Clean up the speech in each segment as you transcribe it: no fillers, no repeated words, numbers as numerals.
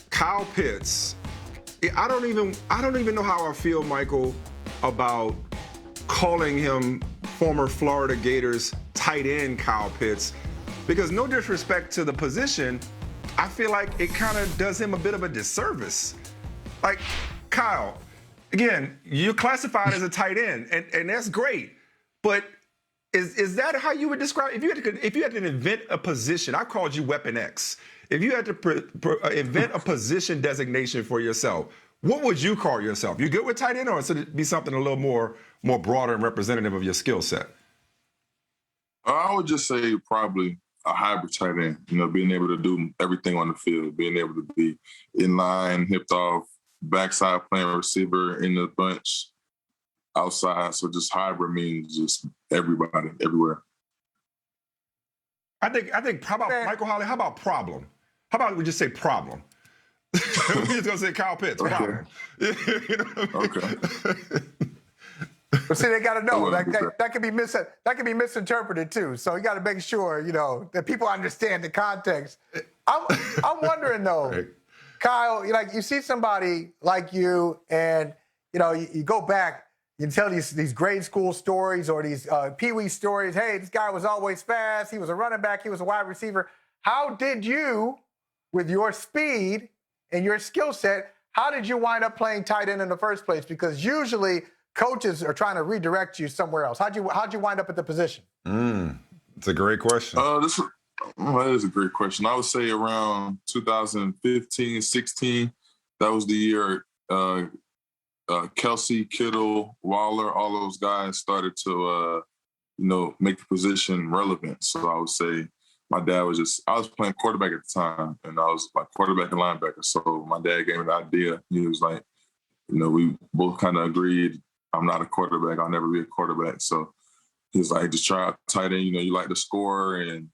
Kyle Pitts. I don't even know how I feel, Michael, about calling him former Florida Gators tight end Kyle Pitts, because no disrespect to the position, I feel like it kind of does him a bit of a disservice. Like, Kyle, again, you're classified as a tight end, and that's great, but is that how you would describe if you had to invent a position? I called you Weapon X. If you had to invent a position designation for yourself, what would you call yourself? You good with tight end, or should it be something a little more broader and representative of your skill set? I would just say probably a hybrid tight end. You know, being able to do everything on the field, being able to be in line, hipped off, backside playing receiver in the bunch, outside. So just hybrid means just everybody, everywhere. I think. How about Michael Holley? How about problem? How about we just say problem? We're just gonna say Kyle Pitts. Okay. Problem. You know what I mean? Okay. But see, they got to know that can be misinterpreted too. So you got to make sure that people understand the context. I'm wondering though, right. Kyle, like you see somebody like you, and you go back, you tell these grade school stories or these Pee-wee stories. Hey, this guy was always fast. He was a running back. He was a wide receiver. How did you, with your speed and your skill set, how did you wind up playing tight end in the first place? Because usually coaches are trying to redirect you somewhere else. How'd you wind up at the position? It's a great question. That is a great question. I would say around 2015, 16, that was the year Kelsey, Kittle, Waller, all those guys started to, make the position relevant. So I would say my dad I was playing quarterback at the time, and I was like quarterback and linebacker. So my dad gave me the idea. He was like, we both kind of agreed, I'm not a quarterback. I'll never be a quarterback. So he was like, just try out tight end. You like to score and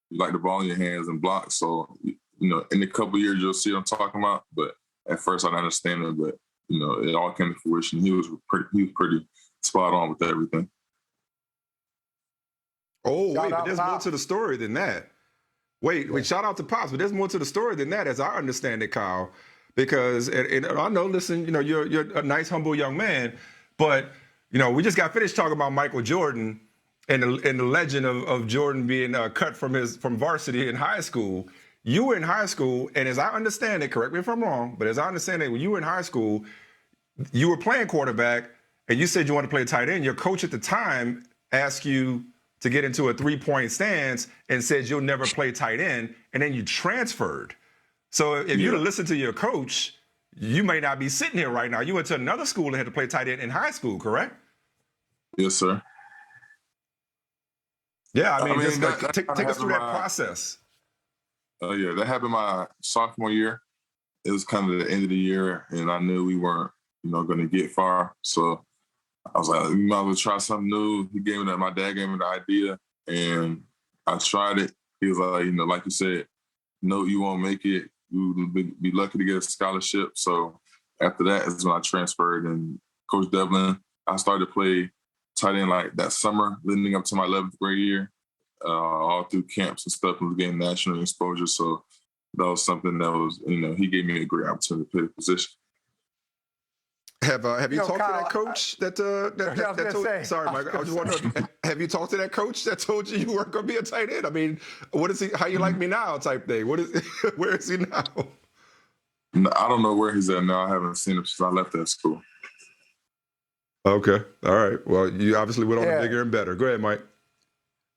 you like the ball in your hands and block. So, in a couple of years, you'll see what I'm talking about. But at first, I didn't understand it. But, it all came to fruition. He was pretty spot on with everything. Oh, wait, but there's more to the story than that. Wait, shout out to Pops, but there's more to the story than that, as I understand it, Kyle. Because, and I know, listen, you're a nice, humble young man, but, we just got finished talking about Michael Jordan and the legend of Jordan being cut from varsity in high school. You were in high school, and as I understand it, correct me if I'm wrong, but as I understand it, when you were in high school, you were playing quarterback, and you said you wanted to play tight end. Your coach at the time asked you to get into a three-point stance and said you'll never play tight end, and then you transferred. So if you'd have listened to your coach, you may not be sitting here right now. You went to another school and had to play tight end in high school, correct? Yes, sir. Yeah, I mean take us through that process. That happened my sophomore year. It was kind of the end of the year, and I knew we weren't, going to get far. So I was like, we might as well try something new. My dad gave me the idea, and I tried it. He was like, like you said, no, you won't make it. You will be lucky to get a scholarship. So after that is when I transferred, and Coach Devlin, I started to play tight end like that summer leading up to my 11th grade year, all through camps and stuff, and was getting national exposure. So that was something that was, he gave me a great opportunity to play the position. Have you talked to that coach that told? Sorry, Mike. I was just wondering. Have you talked to that coach that told you weren't going to be a tight end? I mean, what is he? How you like me now? Type thing. Where is he now? I don't know where he's at now. I haven't seen him since I left that school. Okay. All right. Well, you obviously went on to bigger and better. Go ahead, Mike.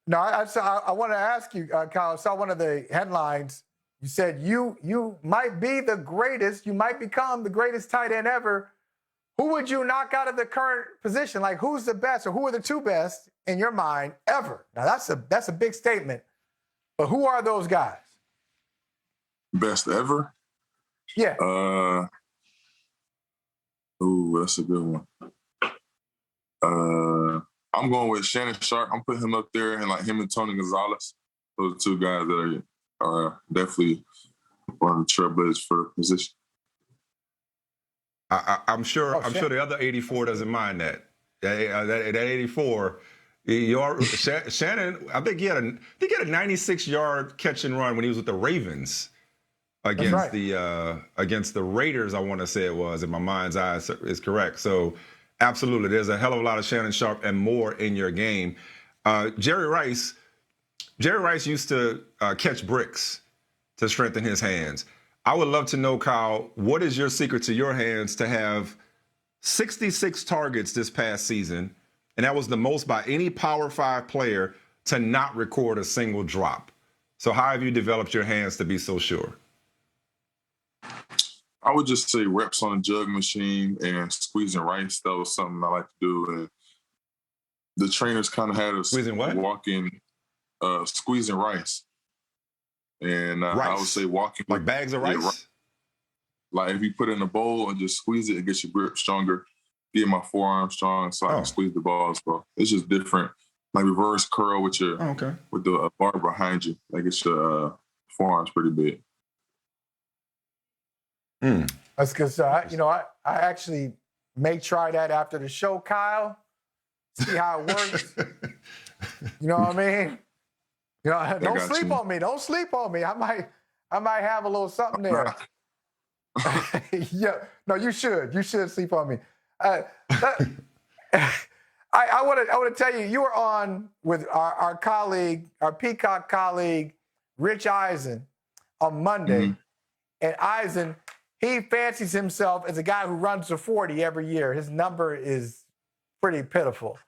No, I want to ask you, Kyle. I saw one of the headlines. You said you might be the greatest. You might become the greatest tight end ever. Who would you knock out of the current position? Like, who's the best, or who are the two best in your mind ever? Now, that's a big statement. But who are those guys? Best ever? Yeah. That's a good one. I'm going with Shannon Sharp. I'm putting him up there, and like him and Tony Gonzalez. Those are two guys that are definitely one of the trailblazers for the position. I'm sure the other 84 doesn't mind that. That 84, Shannon. I think he had a 96-yard catch and run when he was with the Ravens. against the Raiders, I want to say it was, in my mind's eye is correct. So absolutely, there's a hell of a lot of Shannon Sharp and more in your game. Jerry Rice used to catch bricks to strengthen his hands. I would love to know, Kyle, what is your secret to your hands to have 66 targets this past season, and that was the most by any Power 5 player to not record a single drop. So how have you developed your hands to be so sure? I would just say reps on the jug machine and squeezing rice. That was something I like to do. And the trainers kind of had us walking, squeezing rice. And rice. I would say walking. Like bags of rice? Like if you put it in a bowl and just squeeze it, it gets your grip stronger. Get my forearm strong so I can squeeze the balls. So it's just different. Like reverse curl with your with the bar behind you. Like it's your forearms pretty big. That's good. So I actually may try that after the show, Kyle. See how it works. You know what I mean? Don't sleep on me. Don't sleep on me. I might have a little something there. Yeah. No, you should. You should sleep on me. I want to tell you, you were on with our colleague, our Peacock colleague, Rich Eisen, on Monday. And Eisen, he fancies himself as a guy who runs a 40 every year. His number is pretty pitiful.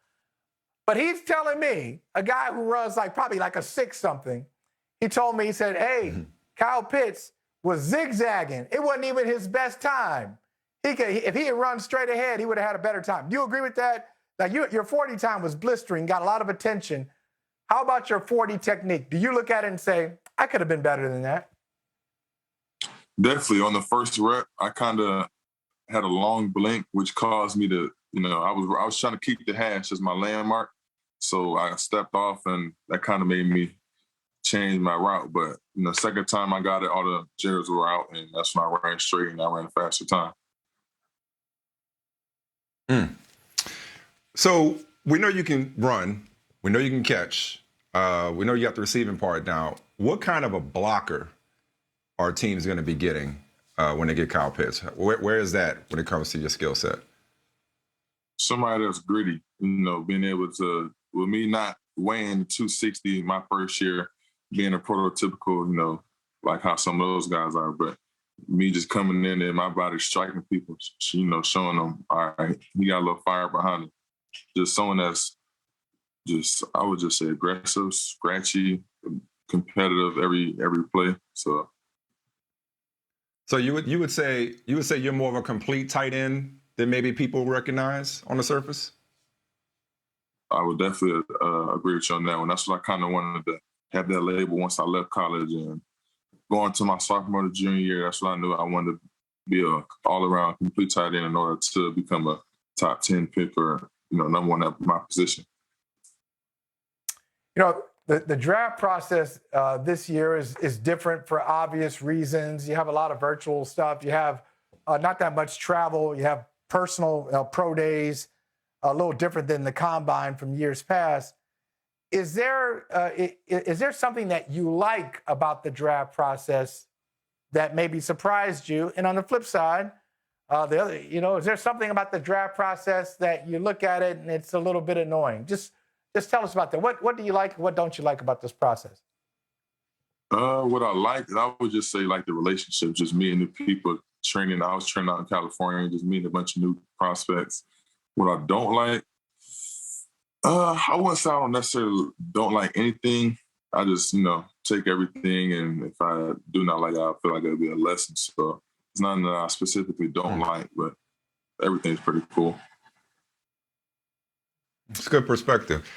But he's telling me, a guy who runs probably like a 6-something, he told me, he said, hey, Kyle Pitts was zigzagging. It wasn't even his best time. If he had run straight ahead, he would have had a better time. Do you agree with that? Like your 40 time was blistering, got a lot of attention. How about your 40 technique? Do you look at it and say, I could have been better than that? Definitely. On the first rep, I kind of had a long blink, which caused me to, I was trying to keep the hash as my landmark. So I stepped off, and that kind of made me change my route. But second time I got it, all the jitters were out, and that's when I ran straight and I ran a faster time. So we know you can run. We know you can catch. We know you got the receiving part now. What kind of a blocker are teams going to be getting when they get Kyle Pitts? Where is that when it comes to your skill set? Somebody that's gritty, being able to, with me not weighing 260 my first year, being a prototypical, like how some of those guys are, but me just coming in and my body striking people, showing them, all right, he got a little fire behind him. Just someone that's I would just say aggressive, scratchy, competitive every play. So you would say you're more of a complete tight end than maybe people recognize on the surface? I would definitely agree with you on that one. That's what I kind of wanted to have that label once I left college, and going to my sophomore to junior year, that's what I knew I wanted to be a all-around complete tight end in order to become a top 10 pick or, number one at my position. The draft process this year is different for obvious reasons. You have a lot of virtual stuff. You have not that much travel. You have personal pro days, a little different than the combine from years past. Is there something that you like about the process that maybe surprised you? And on the flip side, is there something about the draft process that you look at it and it's a little bit annoying? Just tell us about that. What do you like? What don't you like about this process? What I like, I would just say like the relationship, just meeting the people training. I was training out in California, just meeting a bunch of new prospects. What I don't like, I wouldn't say I don't necessarily don't like anything. I just, take everything, and if I do not like it, I feel like it'll be a lesson. So it's nothing that I specifically don't like, but everything's pretty cool. It's a good perspective.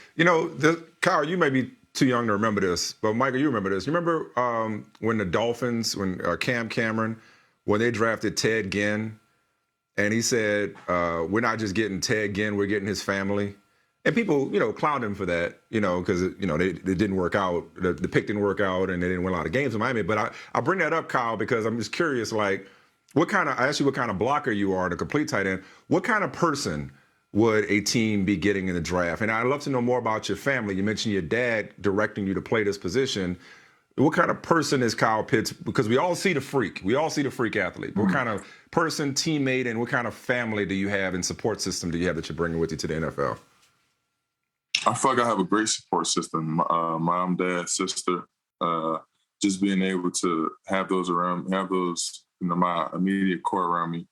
Kyle, you may be too young to remember this, but Michael, you remember this. You remember when the Dolphins, when Cam Cameron, when they drafted Ted Ginn, and he said, we're not just getting Ted Ginn, we're getting his family. And people, clowned him for that, because, they didn't work out. The pick didn't work out, and they didn't win a lot of games in Miami. But I bring that up, Kyle, because I'm just curious, I asked you what kind of blocker you are, the complete tight end. What kind of person would a team be getting in the draft? And I'd love to know more about your family. You mentioned your dad directing you to play this position. what kind of person is Kyle Pitts? Because we all see the freak. We all see the freak athlete. What kind of person, teammate, and what kind of family do you have and support system do you have that you're bringing with you to the NFL? I feel like I have a great support system. Mom, dad, sister. Just being able to have those around, my immediate core around me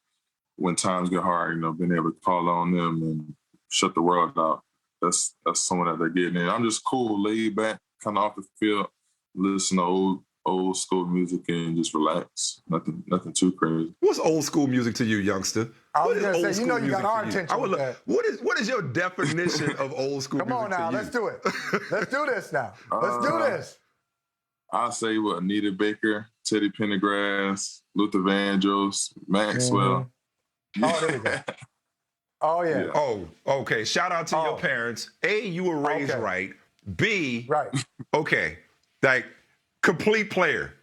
when times get hard. Being able to call on them and shut the world out. That's someone that they're getting in. I'm just cool, laid back, kind of off the field, listen to old school music and just relax. Nothing too crazy. What's old school music to you, youngster? I was going to say, you got our attention. What is your definition of old school music? Come on now, let's do it. Let's do this now. Let's do this. I'll say Anita Baker, Teddy Pendergrass, Luther Vandross, Maxwell. Oh, there we go. Oh, yeah. Oh, okay. Shout out to your parents. A, you were raised right. B, right. Okay. Like, complete player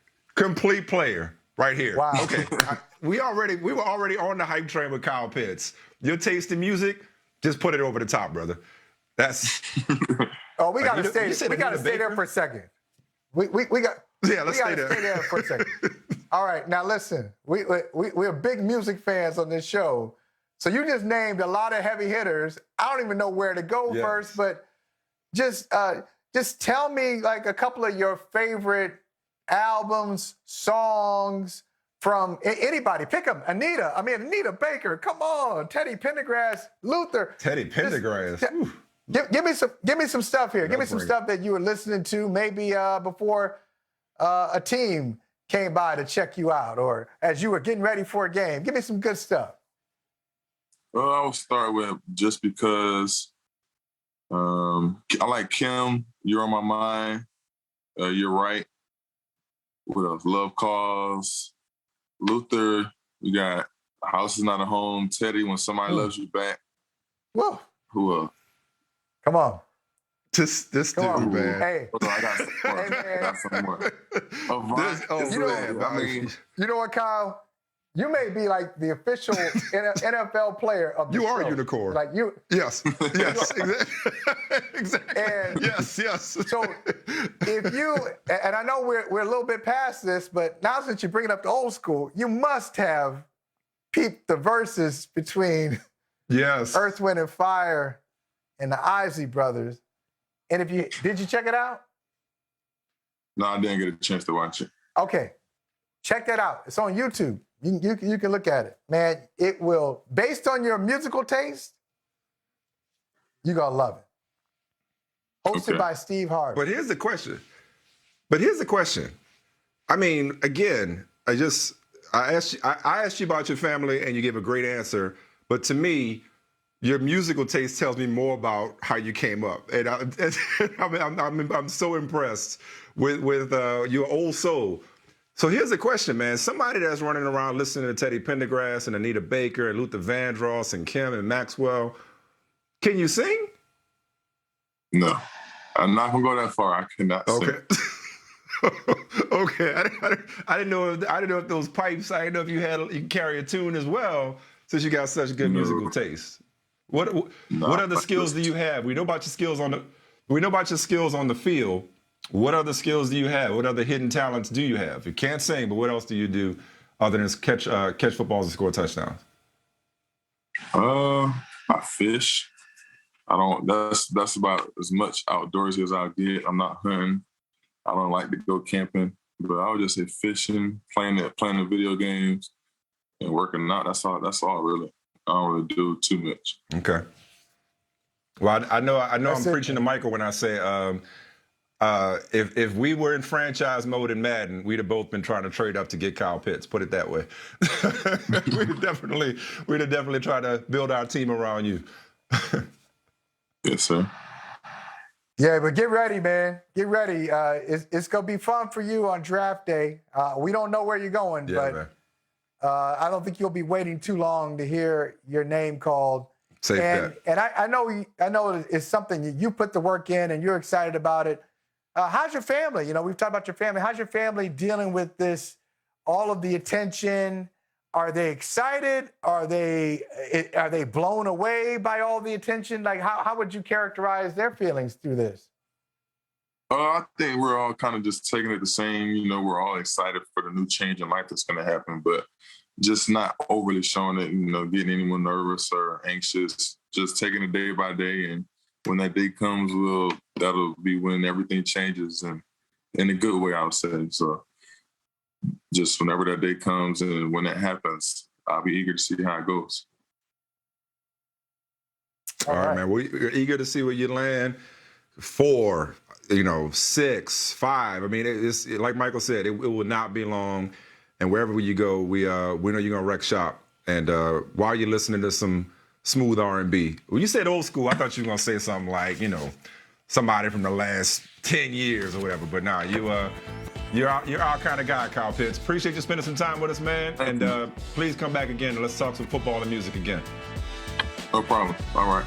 right here. Wow. Okay. We were already on the hype train with Kyle Pitts. Your taste in music, just put it over the top, brother. That's. Oh, we got to stay. We got to stay there for a second. We got. Yeah, let's stay there. Stay there for a second. All right, now listen. We're big music fans on this show, so you just named a lot of heavy hitters. I don't even know where to go first, but just tell me like a couple of your favorite albums, songs from anybody. Pick them. Anita Baker. Come on, Teddy Pendergrass, Luther. Teddy Pendergrass. Give me some stuff here. Give me some stuff that you were listening to maybe before a team came by to check you out or as you were getting ready for a game. Give me some good stuff. Well, I'll start with Just Because. I like Kim, You're on My Mind. You're Right. What else? Love Calls. Luther, you got House Is Not a Home. Teddy, When Somebody Loves You Back. Whoa. Who else? Come on. This dude, man. Hey. Hold on, I got some more. You know what, Kyle? You may be like the official NFL player of the You show. are a unicorn. Like you. Yes. Exactly. And yes. So if you, and I know we're a little bit past this, but now since you bring it up to old school, you must have peeped the verses between Earth, Wind, and Fire and the Isley Brothers. And did you check it out? No, I didn't get a chance to watch it. Okay. Check that out. It's on YouTube. You can look at it. Man, it will, based on your musical taste, you're going to love it. Hosted by Steve Harvey. But here's the question. I mean, again, I asked you about your family and you gave a great answer. But to me, your musical taste tells me more about how you came up. And I'm so impressed with your old soul. So here's the question, man. Somebody that's running around listening to Teddy Pendergrass and Anita Baker and Luther Vandross and Kim and Maxwell, can you sing? No. I'm not going to go that far. I cannot sing. Okay. I didn't know if those pipes, I didn't know if you can carry a tune as well since you got such good musical taste. What other skills do you have? We know about your skills on the field. What other skills do you have? What other hidden talents do you have? You can't sing, but what else do you do other than catch footballs and score touchdowns? I fish. That's about as much outdoorsy as I'll get. I'm not hunting. I don't like to go camping, but I would just say fishing, playing the video games, and working out. That's all really. I don't really do too much. Okay. Well, I know I'm preaching to Michael when I say if we were in franchise mode in Madden, we'd have both been trying to trade up to get Kyle Pitts. Put it that way. we'd have definitely tried to build our team around you. Yes, sir. Yeah, but get ready, man. Get ready. It's gonna be fun for you on draft day. We don't know where you're going, but I don't think you'll be waiting too long to hear your name called. Safe bet. And I know it's something you put the work in and you're excited about it. How's your family? We've talked about your family. How's your family dealing with this, all of the attention? Are they excited? Are they blown away by all the attention? Like, how would you characterize their feelings through this? I think we're all kind of just taking it the same. You know, we're all excited for the new change in life that's going to happen, but just not overly showing it, you know, getting anyone nervous or anxious, just taking it day by day. And when that day comes, that'll be when everything changes, and in a good way, I would say. So just whenever that day comes and when that happens, I'll be eager to see how it goes. All right, man. We're eager to see where you land. 4, 6, 5. I mean, it's like Michael said, it will not be long. And wherever you go, we know you're gonna wreck shop. And while you're listening to some smooth R&B, when you said old school, I thought you were gonna say something like, somebody from the last 10 years or whatever. But nah, you're our kind of guy, Kyle Pitts. Appreciate you spending some time with us, man. And please come back again and let's talk some football and music again. No problem. All right.